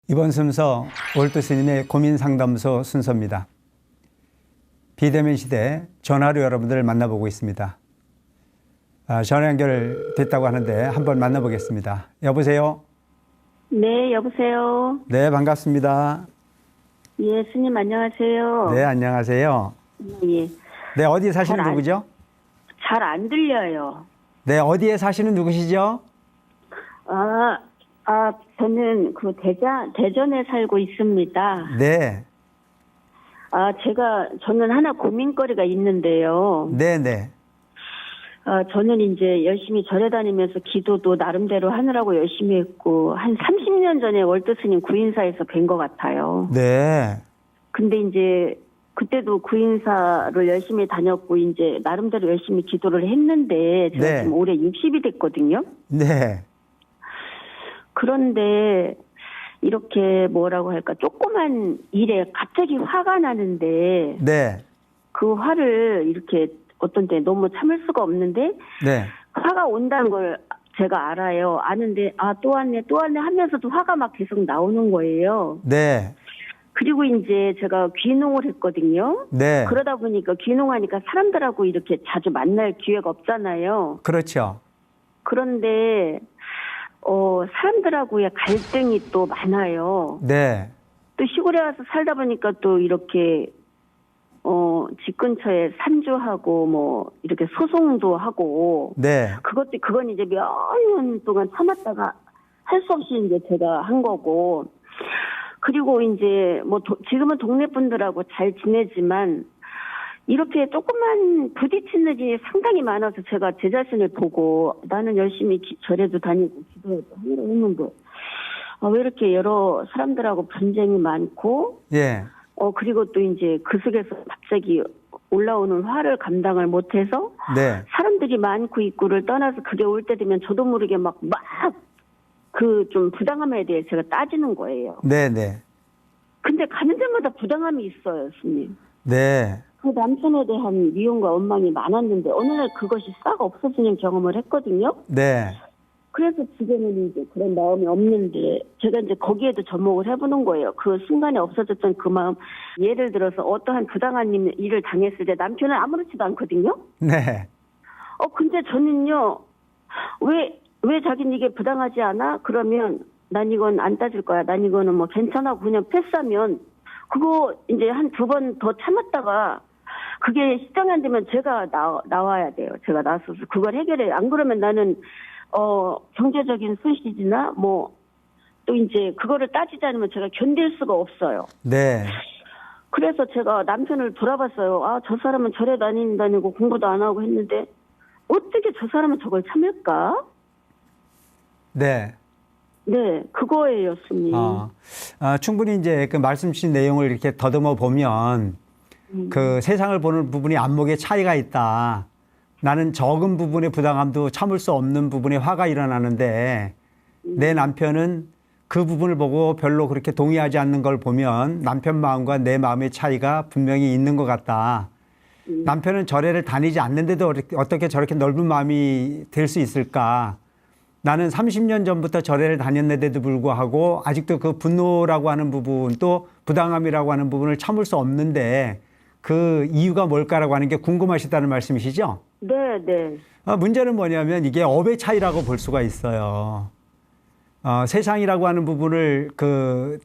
이번 순서 월드 스님의 고민 상담소 순서입니다. 비대면 시대 전화로 여러분들을 만나보고 있습니다. 전화 연결됐다고 하는데 한번 만나보겠습니다. 여보세요? 네, 여보세요. 네, 반갑습니다. 예, 스님 안녕하세요. 네, 안녕하세요. 예. 네, 어디에 사시는 잘 안- 누구죠? 잘 안 들려요. 네, 어디에 사시는 누구시죠? 저는 대전에 살고 있습니다. 네, 저는 하나 고민거리가 있는데요. 네, 네. 저는 이제 열심히 절에 다니면서 기도도 나름대로 하느라고 열심히 했고, 한 30년 전에 월드 스님 구인사에서 뵌 것 같아요. 네, 근데 이제 그때도 구인사를 열심히 다녔고 이제 나름대로 열심히 기도를 했는데 제가 네. 지금 올해 60이 됐거든요. 네, 그런데 이렇게 뭐라고 할까 조그만 일에 갑자기 화가 나는데 네, 그 화를 이렇게 어떤 때 너무 참을 수가 없는데 네, 화가 온다는 걸 제가 알아요. 아는데 또 왔네 하면서도 화가 막 계속 나오는 거예요. 네, 그리고 이제 제가 귀농을 했거든요. 네. 그러다 보니까 귀농하니까 사람들하고 이렇게 자주 만날 기회가 없잖아요. 그렇죠. 그런데 사람들하고의 갈등이 또 많아요. 네, 또 시골에 와서 살다 보니까 또 이렇게 집 근처에 산주하고 뭐 이렇게 소송도 하고 네, 그건 이제 몇 년 동안 참았다가 할 수 없이 이제 제가 한 거고 그리고 이제 지금은 동네 분들하고 잘 지내지만 이렇게 조금만 부딪히는 일이 상당히 많아서 제가 제 자신을 보고 나는 열심히 절에도 다니고 기도도 하려고 했는데 왜 이렇게 여러 사람들하고 분쟁이 많고 예, 그리고 또 이제 그 속에서 갑자기 올라오는 화를 감당을 못해서 네, 사람들이 많고 있고를 떠나서 그게 올 때 되면 저도 모르게 막 좀 부당함에 대해 제가 따지는 거예요. 네, 네, 근데 가는 데마다 부당함이 있어요, 스님. 네, 그 남편에 대한 미움과 원망이 많았는데 어느 날 그것이 싹 없어지는 경험을 했거든요. 네, 그래서 지금은 이제 그런 마음이 없는데 제가 이제 거기에도 접목을 해보는 거예요. 그 순간에 없어졌던 그 마음. 예를 들어서 어떠한 부당한 일을 당했을 때 남편은 아무렇지도 않거든요. 네, 근데 저는요, 왜 자기는 이게 부당하지 않아? 그러면 난 이건 안 따질 거야. 난 이거는 뭐 괜찮아. 그냥 패스하면 그거 이제 한 두 번 더 참았다가 그게 시정이 안 되면 제가 나와야 돼요. 제가 나서서 그걸 해결해. 안 그러면 나는 경제적인 손실이나 또 이제 그거를 따지지 않으면 제가 견딜 수가 없어요. 네, 그래서 제가 남편을 돌아봤어요. 저 사람은 절에 다니고 공부도 안 하고 했는데 어떻게 저 사람은 저걸 참을까? 네. 네, 그거예요, 스님. 충분히 이제 그 말씀 주신 내용을 이렇게 더듬어 보면 그 세상을 보는 부분이 안목에 차이가 있다. 나는 적은 부분의 부당함도 참을 수 없는 부분에 화가 일어나는데 내 남편은 그 부분을 보고 별로 그렇게 동의하지 않는 걸 보면 남편 마음과 내 마음의 차이가 분명히 있는 것 같다. 남편은 절에를 다니지 않는데도 어떻게 저렇게 넓은 마음이 될 수 있을까? 나는 30년 전부터 절에를 다녔는데도 불구하고 아직도 그 분노라고 하는 부분 또 부당함이라고 하는 부분을 참을 수 없는데 그 이유가 뭘까라고 하는 게 궁금하시다는 말씀이시죠? 네, 네. 문제는 뭐냐면 이게 업의 차이라고 볼 수가 있어요. 세상이라고 하는 부분을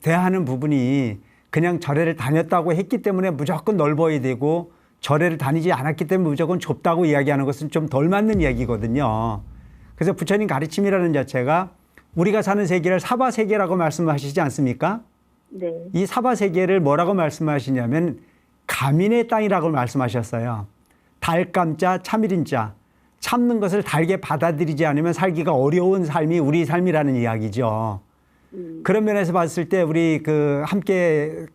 대하는 부분이 그냥 절에를 다녔다고 했기 때문에 무조건 넓어야 되고 절에를 다니지 않았기 때문에 무조건 좁다고 이야기하는 것은 좀 덜 맞는 이야기거든요. 그래서 부처님 가르침이라는 자체가 우리가 사는 세계를 사바세계라고 말씀하시지 않습니까? 네. 이 사바세계를 뭐라고 말씀하시냐면 가민의 땅이라고 말씀하셨어요. 달감자 참일인자. 참는 것을 달게 받아들이지 않으면 살기가 어려운 삶이 우리 삶이라는 이야기죠. 그런 면에서 봤을 때 우리 함께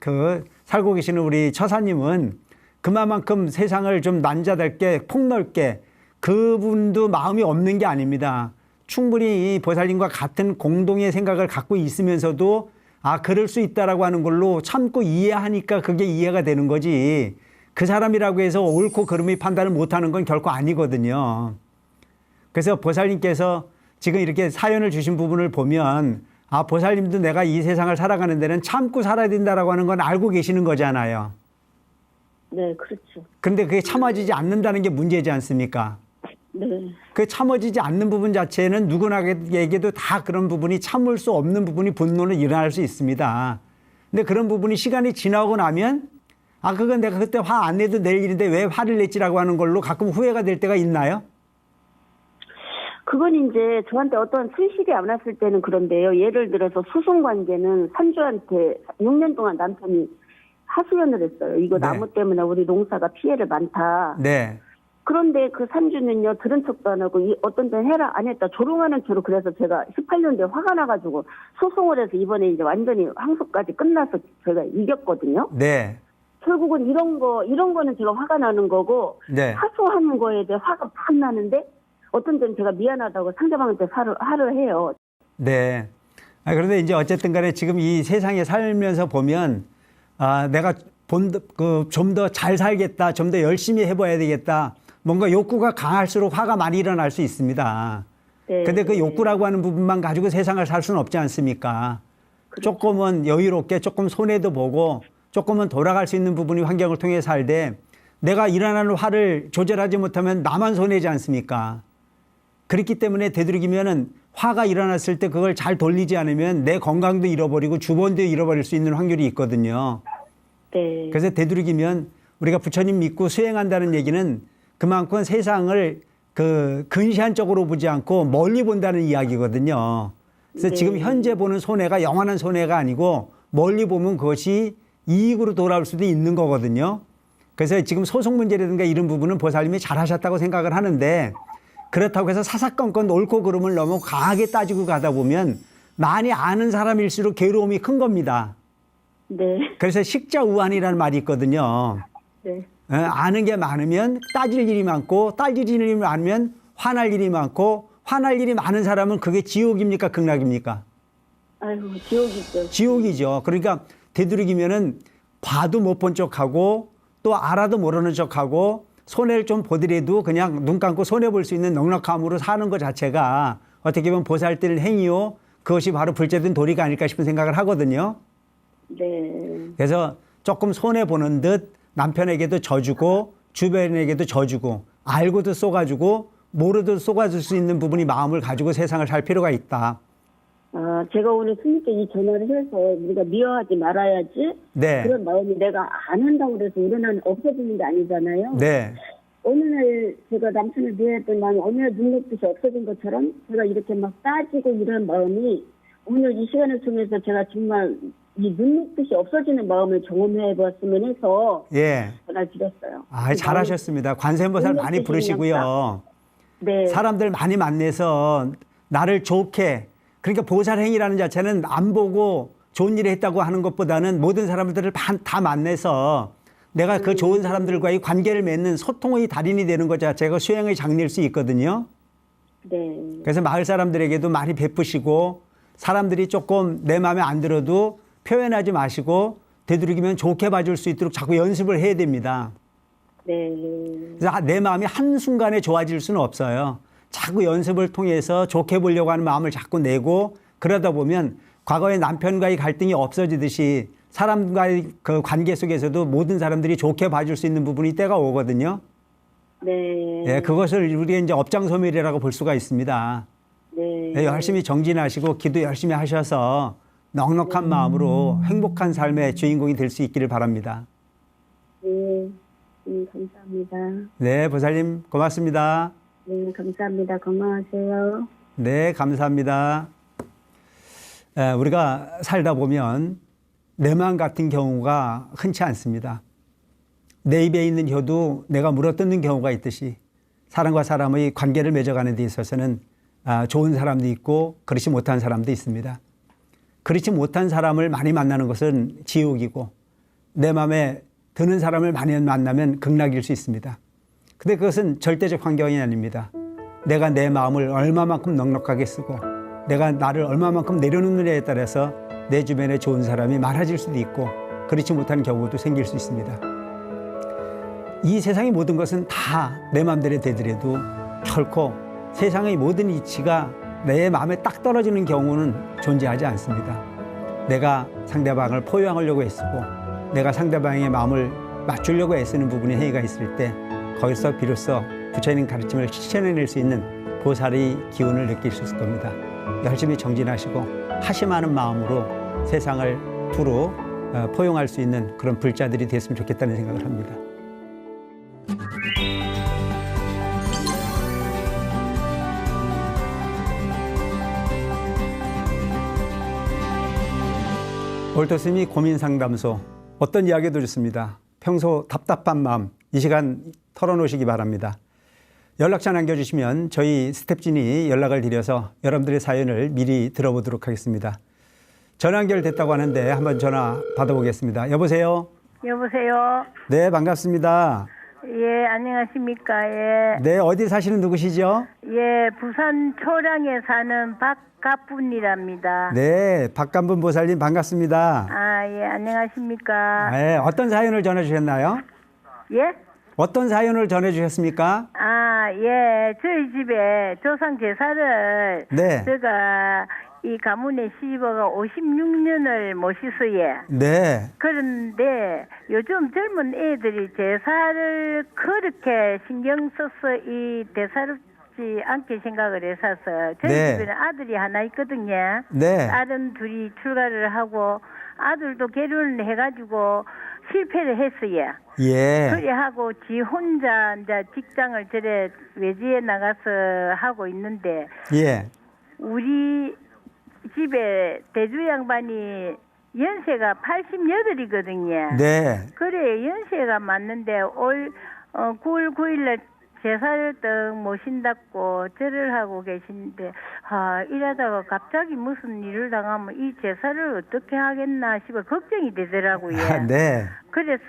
살고 계시는 우리 처사님은 그만큼 세상을 좀 난자답게 폭넓게 그분도 마음이 없는 게 아닙니다. 충분히 보살님과 같은 공동의 생각을 갖고 있으면서도 그럴 수 있다라고 하는 걸로 참고 이해하니까 그게 이해가 되는 거지. 그 사람이라고 해서 옳고 그름의 판단을 못하는 건 결코 아니거든요. 그래서 보살님께서 지금 이렇게 사연을 주신 부분을 보면 보살님도 내가 이 세상을 살아가는 데는 참고 살아야 된다라고 하는 건 알고 계시는 거잖아요. 네, 그렇죠. 근데 그게 참아지지 않는다는 게 문제지 않습니까? 네. 그 참아지지 않는 부분 자체는 누구나에게도 다 그런 부분이 참을 수 없는 부분이 분노는 일어날 수 있습니다. 근데 그런 부분이 시간이 지나고 나면 그건 내가 그때 화 안 내도 낼 일인데 왜 화를 냈지라고 하는 걸로 가끔 후회가 될 때가 있나요? 그건 이제 저한테 어떤 순실이 안 왔을 때는 그런데요. 예를 들어서 소송 관계는 산주한테 6년 동안 남편이 하소연을 했어요. 이거 네. 나무 때문에 우리 농사가 피해를 많다. 네. 그런데 그 산주는요, 들은 척도 안 하고, 어떤 때는 해라, 안 했다, 조롱하는 채로, 그래서 제가 18년도에 화가 나가지고 소송을 해서 이번에 이제 완전히 항소까지 끝나서 제가 이겼거든요. 네. 결국은 이런 거는 제가 화가 나는 거고, 네. 하소하는 거에 대해 화가 팍 나는데, 어떤 때는 제가 미안하다고 상대방한테 화를 해요. 네. 그런데 이제 어쨌든 간에 지금 이 세상에 살면서 보면, 내가 좀 더 잘 살겠다, 좀 더 열심히 해봐야 되겠다, 뭔가 욕구가 강할수록 화가 많이 일어날 수 있습니다. 네. 근데 그 욕구라고 하는 부분만 가지고 세상을 살 수는 없지 않습니까? 그렇죠. 조금은 여유롭게, 조금 손해도 보고, 조금은 돌아갈 수 있는 부분이 환경을 통해 살되, 내가 일어나는 화를 조절하지 못하면 나만 손해지 않습니까? 그렇기 때문에 되도록이면은 화가 일어났을 때 그걸 잘 돌리지 않으면 내 건강도 잃어버리고 주변도 잃어버릴 수 있는 확률이 있거든요. 네. 그래서 되도록이면 우리가 부처님 믿고 수행한다는 얘기는 그만큼 세상을 근시안 쪽으로 보지 않고 멀리 본다는 이야기거든요. 그래서 네. 지금 현재 보는 손해가 영원한 손해가 아니고 멀리 보면 그것이 이익으로 돌아올 수도 있는 거거든요. 그래서 지금 소송 문제라든가 이런 부분은 보살님이 잘하셨다고 생각을 하는데, 그렇다고 해서 사사건건 옳고 그름을 너무 강하게 따지고 가다 보면 많이 아는 사람일수록 괴로움이 큰 겁니다. 네. 그래서 식자우한이라는 말이 있거든요. 네. 아는 게 많으면 따질 일이 많고, 따질 일이 많으면 화날 일이 많고, 화날 일이 많은 사람은 그게 지옥입니까 극락입니까? 아이고, 지옥이죠. 지옥이죠. 그러니까 되도록이면은 봐도 못 본 척하고 또 알아도 모르는 척하고 손해를 좀 보더라도 그냥 눈 감고 손해 볼 수 있는 넉넉함으로 사는 것 자체가 어떻게 보면 보살들 행위요, 그것이 바로 불제된 도리가 아닐까 싶은 생각을 하거든요. 네. 그래서 조금 손해 보는 듯 남편에게도 져주고 주변에게도 져주고 알고도 쏘가지고 모르도 쏘가줄 수 있는 부분이 마음을 가지고 세상을 살 필요가 있다. 제가 오늘 스님께 이 전화를 해서 우리가 미워하지 말아야지. 네. 그런 마음이 내가 안 한다고 그래서 없어지는 게 아니잖아요. 네. 어느 날 제가 남편을 미워했던 마음이 어느 날 눈높이시 없어진 것처럼 제가 이렇게 막 따지고 이런 마음이 오늘 이 시간을 통해서 제가 정말 이 눈높이시 없어지는 마음을 경험해 보았으면 해서 예. 전화를 드렸어요. 잘하셨습니다. 관세음보살 많이 눈높이시 부르시고요. 네. 사람들 많이 만나서 나를 좋게, 그러니까 보살행위라는 자체는 안 보고 좋은 일을 했다고 하는 것보다는 모든 사람들을 다 만나서 내가 그 좋은 사람들과의 관계를 맺는 소통의 달인이 되는 것 자체가 수행의 장리일 수 있거든요. 네. 그래서 마을 사람들에게도 많이 베푸시고, 사람들이 조금 내 마음에 안 들어도 표현하지 마시고 되도록이면 좋게 봐줄 수 있도록 자꾸 연습을 해야 됩니다. 네. 그래서 내 마음이 한순간에 좋아질 수는 없어요. 자꾸 연습을 통해서 좋게 보려고 하는 마음을 자꾸 내고, 그러다 보면 과거에 남편과의 갈등이 없어지듯이 사람과의 그 관계 속에서도 모든 사람들이 좋게 봐줄 수 있는 부분이 때가 오거든요. 네. 예, 그것을 우리가 이제 업장소멸이라고 볼 수가 있습니다. 네. 예, 열심히 정진하시고 기도 열심히 하셔서 넉넉한 마음으로 행복한 삶의 주인공이 될 수 있기를 바랍니다. 네. 감사합니다. 네, 보살님 고맙습니다. 네, 감사합니다. 건강하세요. 네, 감사합니다. 우리가 살다 보면 내 마음 같은 경우가 흔치 않습니다. 내 입에 있는 혀도 내가 물어뜯는 경우가 있듯이 사람과 사람의 관계를 맺어가는 데 있어서는 좋은 사람도 있고 그렇지 못한 사람도 있습니다. 그렇지 못한 사람을 많이 만나는 것은 지옥이고, 내 마음에 드는 사람을 많이 만나면 극락일 수 있습니다. 근데 그것은 절대적 환경이 아닙니다. 내가 내 마음을 얼마만큼 넉넉하게 쓰고 내가 나를 얼마만큼 내려놓느냐에 따라서 내 주변에 좋은 사람이 많아질 수도 있고 그렇지 못한 경우도 생길 수 있습니다. 이 세상의 모든 것은 다 내 마음대로 되더라도 결코 세상의 모든 이치가 내 마음에 딱 떨어지는 경우는 존재하지 않습니다. 내가 상대방을 포용하려고 애쓰고 내가 상대방의 마음을 맞추려고 애쓰는 부분에 해이가 있을 때 거기서 비로소 부처님 가르침을 실천해낼 수 있는 보살의 기운을 느낄 수 있을 겁니다. 열심히 정진하시고 하심하는 마음으로 세상을 두루 포용할 수 있는 그런 불자들이 됐으면 좋겠다는 생각을 합니다. 올토스님이 고민상담소 어떤 이야기도 좋습니다. 평소 답답한 마음 이 시간 털어놓으시기 바랍니다. 연락처 남겨주시면 저희 스태프진이 연락을 드려서 여러분들의 사연을 미리 들어보도록 하겠습니다. 전화 연결됐다고 하는데 한번 전화 받아보겠습니다. 여보세요? 여보세요? 네, 반갑습니다. 예, 안녕하십니까? 예. 네, 어디 사시는 누구시죠? 예, 부산 초량에 사는 박가뿐이랍니다. 네, 박감분 보살님 반갑습니다. 아, 예, 안녕하십니까? 네, 어떤 사연을 전해주셨나요? 예? 어떤 사연을 전해주셨습니까? 아, 예, 저희 집에 조상 제사를 네. 제가 이 가문의 시집어가 56년을 모시서예. 네. 그런데 요즘 젊은 애들이 제사를 그렇게 신경 써서 이 대사롭지 않게 생각을 했어서 저희 네. 집에는 아들이 하나 있거든요. 네. 딸은 둘이 출가를 하고 아들도 결혼을 해가지고 실패를 했어요. 예. 그래 하고 지 혼자 이제 직장을 저래 외지에 나가서 하고 있는데 예. 우리 집에 대주 양반이 연세가 88이거든요. 네. 그래 연세가 맞는데 올 9월 9일날 제사를 떡 모신다고 절을 하고 계신데 이러다가 갑자기 무슨 일을 당하면 이 제사를 어떻게 하겠나 싶어 걱정이 되더라고요. 네. 그래서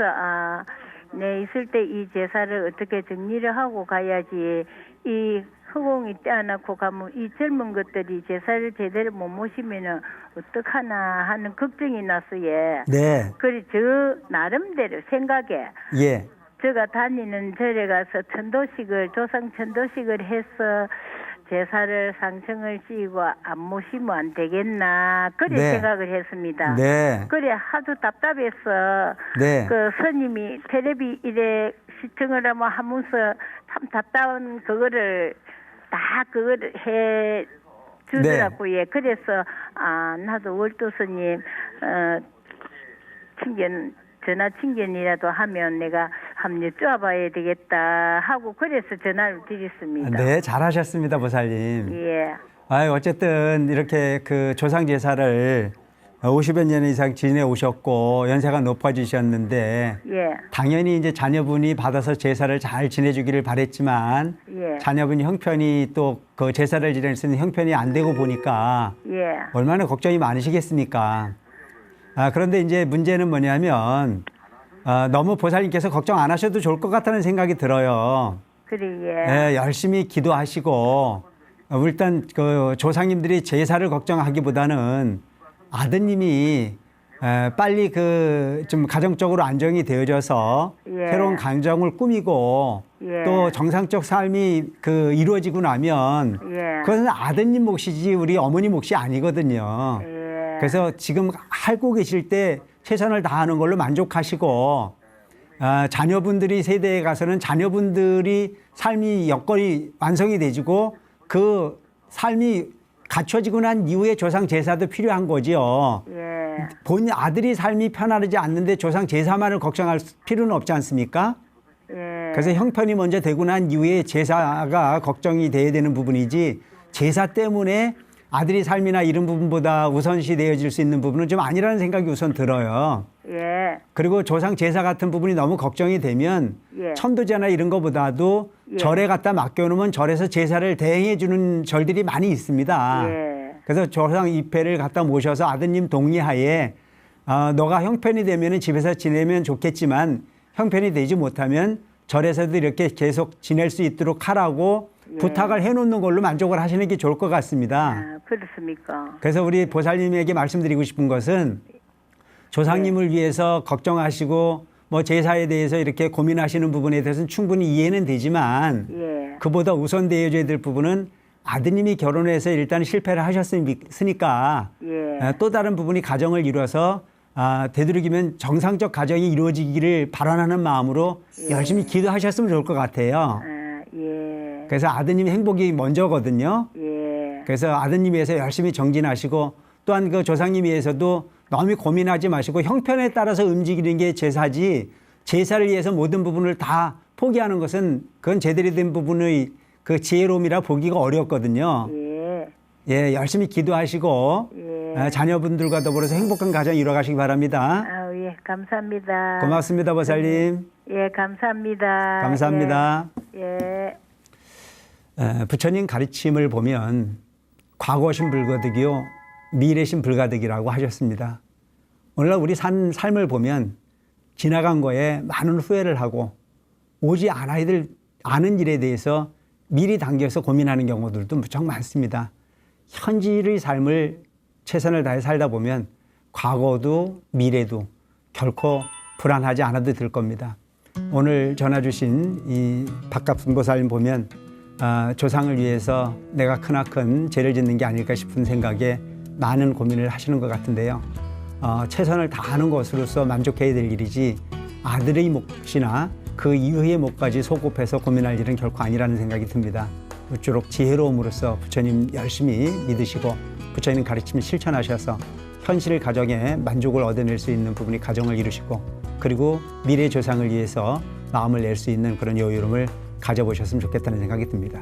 네 있을 때 이 제사를 어떻게 정리를 하고 가야지 이 허공이 떼어놓고 가면 이 젊은 것들이 제사를 제대로 못 모시면은 어떡하나 하는 걱정이 났어요. 네. 그래 저 나름대로 생각에 예. 제가 다니는 절에 가서 천도식을 조상 천도식을 해서 제사를 상청을 씌우고 안 모시면 안 되겠나 그래 네. 생각을 했습니다. 네. 그래 하도 답답해서 네. 그 스님이 텔레비 이래 시청을 하면서 참 답답한 그거를 다 그거를 해 주더라고요. 네. 그래서 나도 월도 스님 친견 전화 친견이라도 하면 내가 한번 여쭤봐야 되겠다 하고 그래서 전화를 드렸습니다. 네, 잘하셨습니다, 보살님. 예. 어쨌든 이렇게 그 조상 제사를 50여 년 이상 지내 오셨고 연세가 높아지셨는데 예. 당연히 이제 자녀분이 받아서 제사를 잘 지내주기를 바랬지만 예. 자녀분이 형편이 또 그 제사를 지낼 수 있는 형편이 안 되고 보니까 예. 얼마나 걱정이 많으시겠습니까? 그런데 이제 문제는 뭐냐면 너무 보살님께서 걱정 안 하셔도 좋을 것 같다는 생각이 들어요. 그래 예. 열심히 기도하시고 일단 그 조상님들이 제사를 걱정하기보다는 아드님이 빨리 그 좀 가정적으로 안정이 되어져서 예. 새로운 가정을 꾸미고 예. 또 정상적 삶이 그 이루어지고 나면 예. 그것은 아드님 몫이지 우리 어머니 몫이 아니거든요. 예. 그래서 지금 하고 계실 때 최선을 다하는 걸로 만족하시고 자녀분들이 세대에 가서는 자녀분들이 삶이 여건이 완성이 되지고 그 삶이 갖춰지고 난 이후에 조상 제사도 필요한 거지요. 예. 본 아들이 삶이 편안하지 않는데 조상 제사만을 걱정할 필요는 없지 않습니까? 예. 그래서 형편이 먼저 되고 난 이후에 제사가 걱정이 돼야 되는 부분이지 제사 때문에 아들이 삶이나 이런 부분보다 우선시 되어질 수 있는 부분은 좀 아니라는 생각이 우선 들어요. 예. 그리고 조상 제사 같은 부분이 너무 걱정이 되면 예. 천도제나 이런 것보다도 예. 절에 갖다 맡겨놓으면 절에서 제사를 대행해 주는 절들이 많이 있습니다. 예. 그래서 조상 입회를 갖다 모셔서 아드님 동의하에 너가 형편이 되면 집에서 지내면 좋겠지만 형편이 되지 못하면 절에서도 이렇게 계속 지낼 수 있도록 하라고 예. 부탁을 해놓는 걸로 만족을 하시는 게 좋을 것 같습니다. 그렇습니까? 그래서 우리 보살님에게 말씀드리고 싶은 것은 조상님을 위해서 걱정하시고 뭐 제사에 대해서 이렇게 고민하시는 부분에 대해서는 충분히 이해는 되지만 예. 그보다 우선되어져야 될 부분은 아드님이 결혼해서 일단 실패를 하셨으니까 예. 또 다른 부분이 가정을 이뤄서 되도록이면 정상적 가정이 이루어지기를 바라는 마음으로 열심히 기도하셨으면 좋을 것 같아요. 예. 그래서 아드님 행복이 먼저거든요. 예. 그래서 아드님 위해서 열심히 정진하시고 또한 그 조상님 위해서도 너무 고민하지 마시고 형편에 따라서 움직이는 게 제사지 제사를 위해서 모든 부분을 다 포기하는 것은 그건 제대로 된 부분의 그 지혜로움이라 보기가 어렵거든요. 예. 예, 열심히 기도하시고 예. 자녀분들과 더불어서 행복한 가정 이뤄가시기 바랍니다. 아우, 예. 감사합니다. 고맙습니다, 보살님. 예, 감사합니다. 감사합니다. 예. 부처님 가르침을 보면 과거신 불가득이요 미래신 불가득이라고 하셨습니다. 오늘날 우리 산 삶을 보면 지나간 거에 많은 후회를 하고 오지 않은 일에 대해서 미리 당겨서 고민하는 경우들도 무척 많습니다. 현실의 삶을 최선을 다해 살다 보면 과거도 미래도 결코 불안하지 않아도 될 겁니다. 오늘 전화 주신 이 박갑순 보살님 보면 조상을 위해서 내가 크나큰 죄를 짓는 게 아닐까 싶은 생각에 많은 고민을 하시는 것 같은데요. 최선을 다하는 것으로서 만족해야 될 일이지 아들의 몫이나 그 이후의 몫까지 소급해서 고민할 일은 결코 아니라는 생각이 듭니다. 무쪼록 지혜로움으로써 부처님 열심히 믿으시고 부처님 가르침을 실천하셔서 현실 가정에 만족을 얻어낼 수 있는 부분이 가정을 이루시고 그리고 미래 조상을 위해서 마음을 낼 수 있는 그런 여유로움을 가져보셨으면 좋겠다는 생각이 듭니다.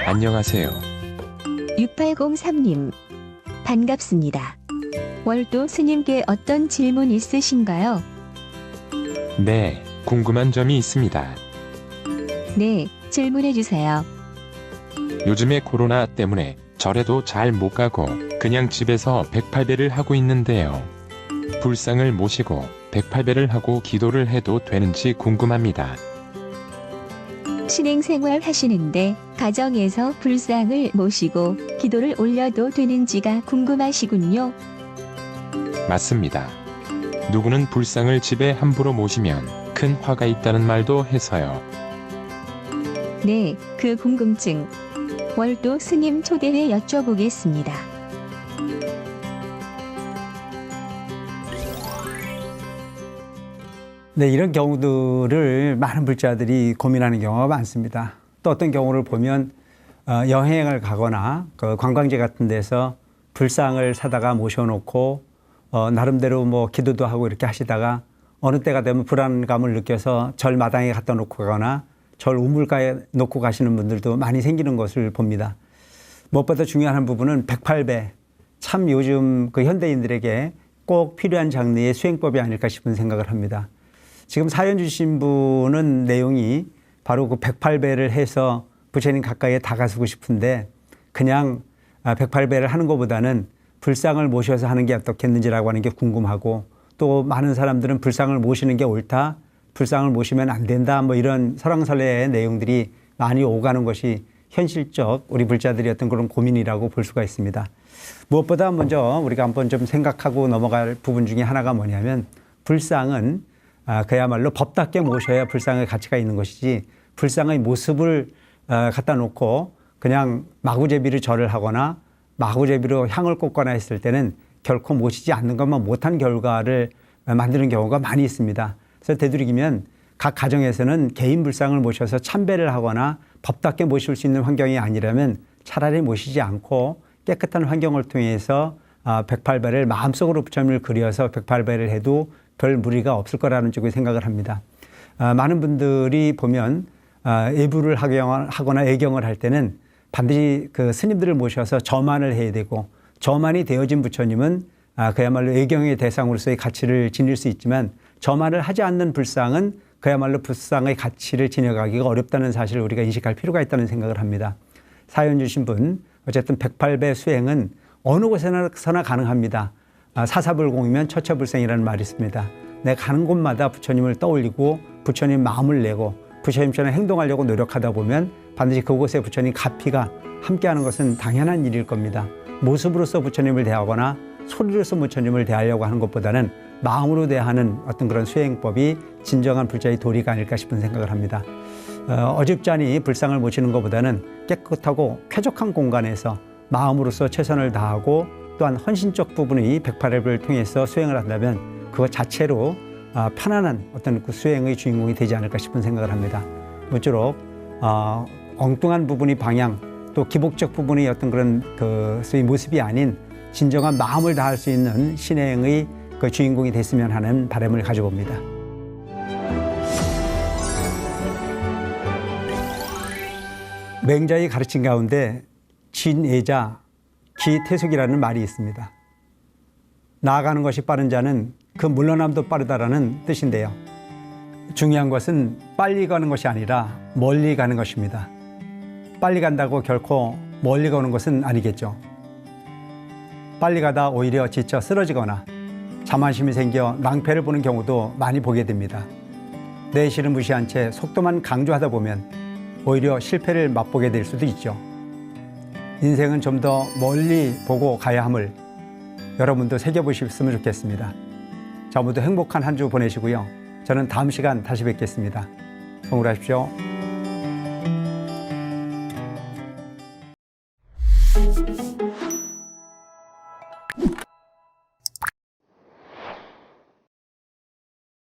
안녕하세요. 6803님, 반갑습니다. 월도 스님께 어떤 질문 있으신가요? 네, 궁금한 점이 있습니다. 네, 질문해 주세요. 요즘에 코로나 때문에 절에도 잘 못 가고 그냥 집에서 108배를 하고 있는데요. 불상을 모시고 108배를 하고 기도를 해도 되는지 궁금합니다. 신행생활 하시는데 가정에서 불상을 모시고 기도를 올려도 되는지가 궁금하시군요. 맞습니다. 누구는 불상을 집에 함부로 모시면 큰 화가 있다는 말도 해서요. 네, 그 궁금증 월도 스님 초대해 여쭤보겠습니다. 네, 이런 경우들을 많은 불자들이 고민하는 경우가 많습니다. 또 어떤 경우를 보면 여행을 가거나 그 관광지 같은 데서 불상을 사다가 모셔놓고 나름대로 뭐 기도도 하고 이렇게 하시다가 어느 때가 되면 불안감을 느껴서 절 마당에 갖다 놓고 가거나 절 우물가에 놓고 가시는 분들도 많이 생기는 것을 봅니다. 무엇보다 중요한 부분은 108배. 참 요즘 그 현대인들에게 꼭 필요한 장르의 수행법이 아닐까 싶은 생각을 합니다. 지금 사연 주신 분은 내용이 바로 그 108배를 해서 부처님 가까이에 다가서고 싶은데 그냥 108배를 하는 것보다는 불상을 모셔서 하는 게 어떻겠는지라고 하는 게 궁금하고 또 많은 사람들은 불상을 모시는 게 옳다. 불상을 모시면 안 된다. 뭐 이런 설왕설래의 내용들이 많이 오가는 것이 현실적 우리 불자들의 어떤 그런 고민이라고 볼 수가 있습니다. 무엇보다 먼저 우리가 한번 좀 생각하고 넘어갈 부분 중에 하나가 뭐냐면 불상은 그야말로 법답게 모셔야 불상의 가치가 있는 것이지 불상의 모습을 갖다 놓고 그냥 마구제비로 절을 하거나 마구제비로 향을 꽂거나 했을 때는 결코 모시지 않는 것만 못한 결과를 만드는 경우가 많이 있습니다. 그래서 되도록이면 각 가정에서는 개인 불상을 모셔서 참배를 하거나 법답게 모실 수 있는 환경이 아니라면 차라리 모시지 않고 깨끗한 환경을 통해서 108배를 마음속으로 부처님을 그려서 108배를 해도 별 무리가 없을 거라는 쪽에 생각을 합니다. 많은 분들이 보면 예불을 하거나 애경을 할 때는 반드시 그 스님들을 모셔서 저만을 해야 되고 저만이 되어진 부처님은 그야말로 애경의 대상으로서의 가치를 지닐 수 있지만 저만을 하지 않는 불상은 그야말로 불상의 가치를 지녀가기가 어렵다는 사실을 우리가 인식할 필요가 있다는 생각을 합니다. 사연 주신 분 어쨌든 108배 수행은 어느 곳에서나 가능합니다. 사사불공이면 처처불생이라는 말이 있습니다. 내가 가는 곳마다 부처님을 떠올리고 부처님 마음을 내고 부처님처럼 행동하려고 노력하다 보면 반드시 그곳에 부처님 가피가 함께하는 것은 당연한 일일 겁니다. 모습으로서 부처님을 대하거나 소리로서 부처님을 대하려고 하는 것보다는 마음으로 대하는 어떤 그런 수행법이 진정한 불자의 도리가 아닐까 싶은 생각을 합니다. 어줍잖이 불상을 모시는 것보다는 깨끗하고 쾌적한 공간에서 마음으로서 최선을 다하고 또한 헌신적 부분의 108회를 통해서 수행을 한다면 그것 자체로 편안한 어떤 그 수행의 주인공이 되지 않을까 싶은 생각을 합니다. 모쪼록 엉뚱한 부분이 방향 또 기복적 부분이 어떤 그런 그 소위 모습이 아닌 진정한 마음을 다할 수 있는 신행의 그 주인공이 됐으면 하는 바람을 가져봅니다. 맹자의 가르침 가운데 진애자, 기태숙이라는 말이 있습니다. 나아가는 것이 빠른 자는 그 물러남도 빠르다라는 뜻인데요. 중요한 것은 빨리 가는 것이 아니라 멀리 가는 것입니다. 빨리 간다고 결코 멀리 가는 것은 아니겠죠. 빨리 가다 오히려 지쳐 쓰러지거나 자만심이 생겨 낭패를 보는 경우도 많이 보게 됩니다. 내실을 무시한 채 속도만 강조하다 보면 오히려 실패를 맛보게 될 수도 있죠. 인생은 좀 더 멀리 보고 가야 함을 여러분도 새겨보셨으면 좋겠습니다. 자, 모두 행복한 한 주 보내시고요. 저는 다음 시간 다시 뵙겠습니다. 성불하십시오.